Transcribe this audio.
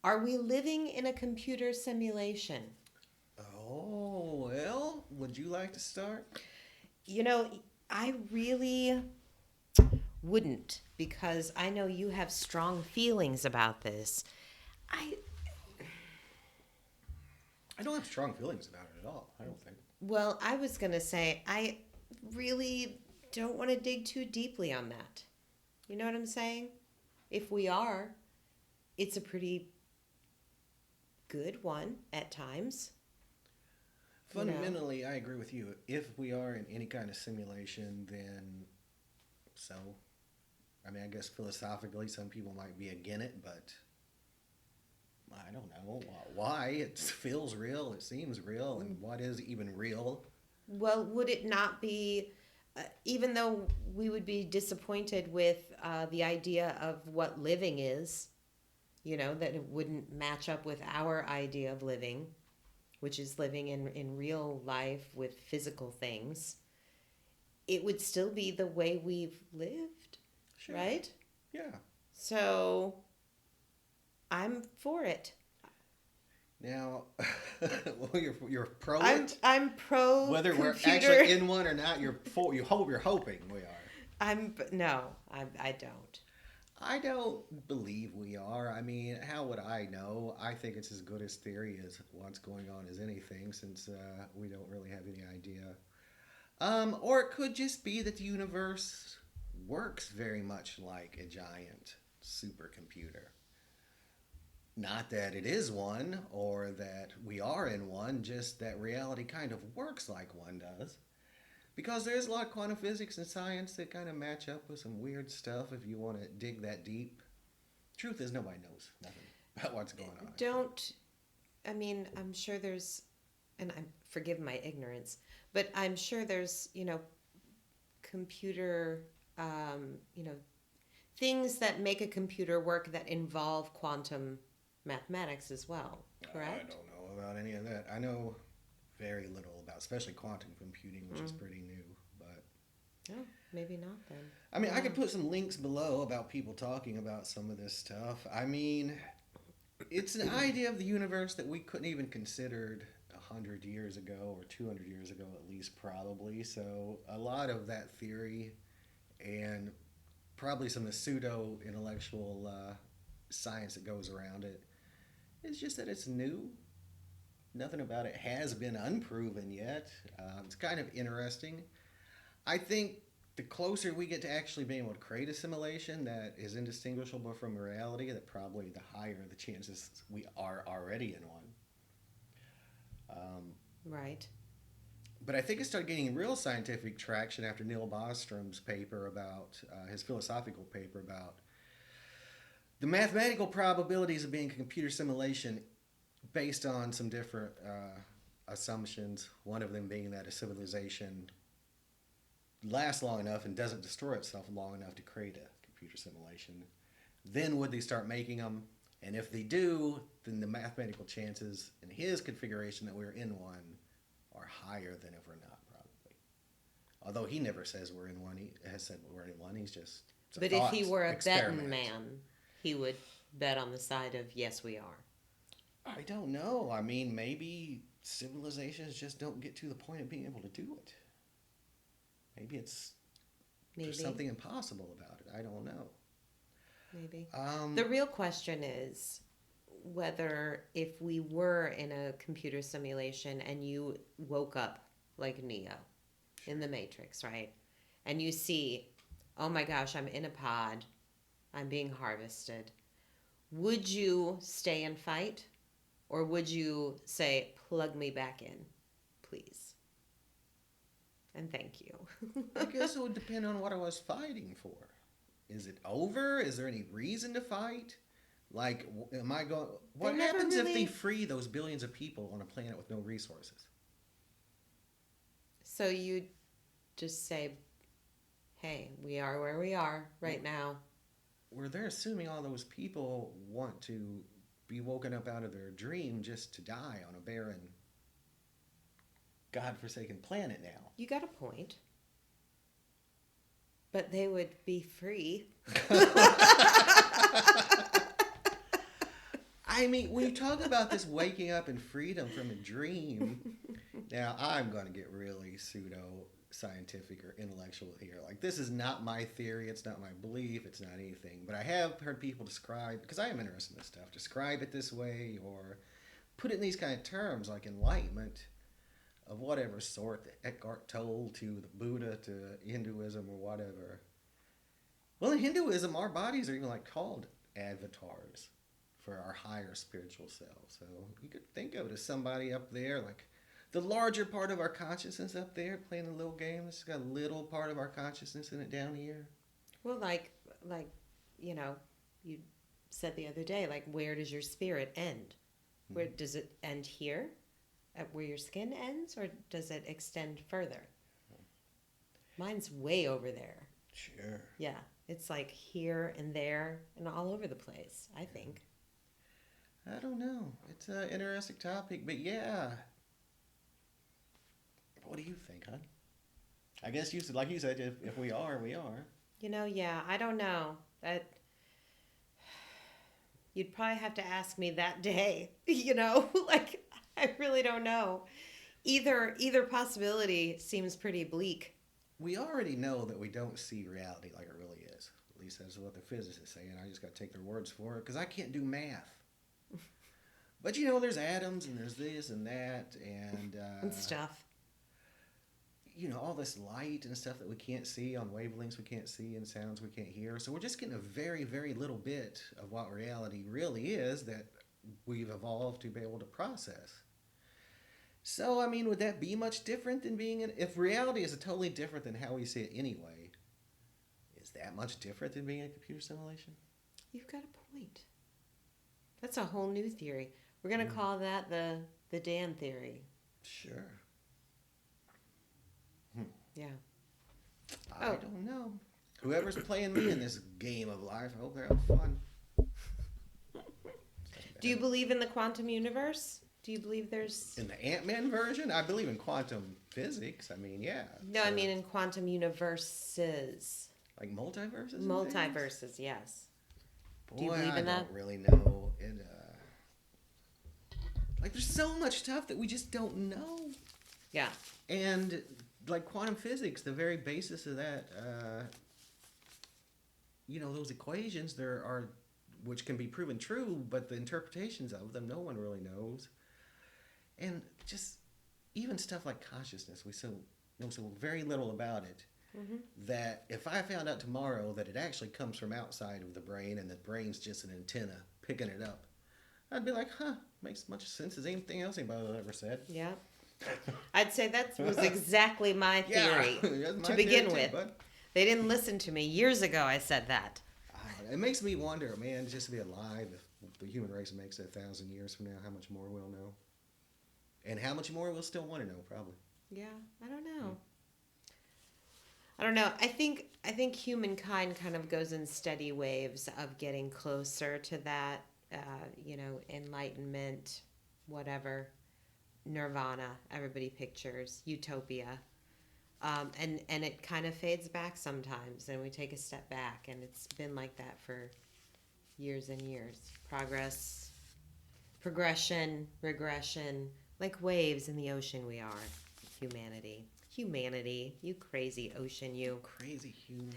Are we living in a computer simulation? Oh, well, would you like to start? You know, I really wouldn't because I know you have strong feelings about this. I I don't have strong feelings about it at all, I don't think. well, I was going to say I really don't want to dig too deeply on that. You know what I'm saying? If we are, it's a pretty good one at times, you know. Fundamentally, I agree with you. If we are in any kind of simulation, then so. I mean, I guess philosophically, some people might be against it, but I don't know why. It feels real, it seems real, and what is even real? Well, would it not be, even though we would be disappointed with the idea of what living is, that it wouldn't match up with our idea of living, which is living in real life with physical things, it would still be the way we've lived, Sure. right? Yeah. So I'm for it. Now, well, you're pro I'm it. I'm pro Whether we're computer. actually in one or not, you're hoping we are. No, I don't. I don't believe we are. I mean, how would I know? I think it's as good as theory as what's going on as anything, since we don't really have any idea. Or it could just be that the universe works very much like a giant supercomputer. Not that it is one or that we are in one, just that reality kind of works like one does. Because there's a lot of quantum physics and science that kind of match up with some weird stuff if you want to dig that deep. Truth is, nobody knows nothing about what's going on. Don't I mean, I'm sure there's, and I'm forgive my ignorance, but I'm sure there's, computer, things that make a computer work that involve quantum mathematics as well, I correct? don't know about any of that. I know very little about, especially quantum computing, which is pretty new. But Oh, maybe not then. I mean, I Yeah. could put some links below about people talking about some of this stuff. I mean, it's an idea of the universe that we couldn't even considered 100 years ago or 200 years ago, at least, probably. So a lot of that theory and probably some of the pseudo intellectual science that goes around it is just that it's new. Nothing about it has been unproven yet. It's kind of interesting. I think the closer we get to actually being able to create a simulation that is indistinguishable from reality, that probably the higher the chances we are already in one. Um, Right. but I think it started gaining real scientific traction after Neil Bostrom's paper about his philosophical paper about the mathematical probabilities of being a computer simulation based on some different assumptions. One of them being that a civilization lasts long enough and doesn't destroy itself long enough to create a computer simulation. Then would they start making them? And if they do, then the mathematical chances in his configuration that we're in one are higher than if we're not, probably. Although he never says we're in one. He has said we're in one. He's just, it's a But if he thought were a betting experiment. man, he would bet on the side of yes, we are. I don't know. I mean, maybe civilizations just don't get to the point of being able to do it. Maybe it's there's Maybe. something impossible about it. I don't know. Maybe. Um, The real question is whether if we were in a computer simulation and you woke up like Neo in the Matrix, right? And you see, oh my gosh, I'm in a pod, I'm being harvested. Would you stay and fight? Or would you say, plug me back in, please? And thank you. I guess it would depend on what I was fighting for. Is it over? Is there any reason to fight? Like, am I going? They What never happens if they really. free those billions of people on a planet with no resources? So you just say, hey, we are where we are right now. Where they're assuming all those people want to be woken up out of their dream just to die on a barren, godforsaken planet now. You got a point. But they would be free. I I mean, when you talk about this waking up in freedom from a dream, now I'm going to get really pseudo scientific or intellectual here. Like, this is not my theory, it's not my belief, it's not anything. But I have heard people describe, because I am interested in this stuff, describe it this way or put it in these kind of terms like enlightenment of whatever sort that Eckhart Tolle to the Buddha to Hinduism or whatever. Well, in Hinduism, our bodies are even like called avatars for our higher spiritual self. So you could think of it as somebody up there, like the larger part of our consciousness up there playing a little game. This has got a little part of our consciousness in it down here. Well, like, you know, you said the other day, like, where does your spirit end? Where does it end here, at where your skin ends, or does it extend further? Mine's way over there. Sure. Yeah, it's like here and there and all over the place, I think. I don't know. It's an interesting topic, but yeah. What do you think, hon? I guess you said, like you said, if we are, we are. You know, yeah, I don't know. That you'd probably have to ask me that day, you know? Like, I really don't know. Either possibility seems pretty bleak. We already know that we don't see reality like it really is. At least that's what the physicists say, and I just got to take their words for it because I can't do math. But you know, there's atoms and there's this and that And stuff. You know, all this light and stuff that we can't see on wavelengths we can't see and sounds we can't hear. So we're just getting a very, very little bit of what reality really is that we've evolved to be able to process. So, I mean, would that be much different than being if reality is totally different than how we see it anyway, is that much different than being a computer simulation? You've got a point. That's a whole new theory. We're going to call that the Dan theory. Sure. Yeah. I don't know. Whoever's playing me in this game of life, I hope they're having fun. Do you believe in the quantum universe? Do you believe there's... In the Ant-Man version, I believe in quantum physics. I mean, yeah. No, I mean in quantum universes. Like multiverses? and Multiverses, things? yes. Boy, Do you believe in that? I don't really know. Like, there's so much stuff that we just don't know. Yeah. And, like, quantum physics, the very basis of that, you know, those equations, there are, which can be proven true, but the interpretations of them, no one really knows. And just even stuff like consciousness, we know so very little about it. Mm-hmm. That if I found out tomorrow that it actually comes from outside of the brain and the brain's just an antenna picking it up, I'd be like, huh, makes as much sense as anything else anybody ever said. Yeah. I'd say that was exactly my theory to begin with. They didn't listen to me. Years ago I said that. It makes me wonder, man, just to be alive, if the human race makes it 1,000 years from now, how much more we'll know. And how much more we'll still want to know, probably. Yeah, I don't know. I don't know. I think humankind kind of goes in steady waves of getting closer to that, you know, enlightenment, whatever, nirvana, everybody pictures, utopia. And it kind of fades back sometimes, and we take a step back, and it's been like that for years and years. Progression, regression, like waves in the ocean we are, humanity, you crazy ocean, you. Crazy humans.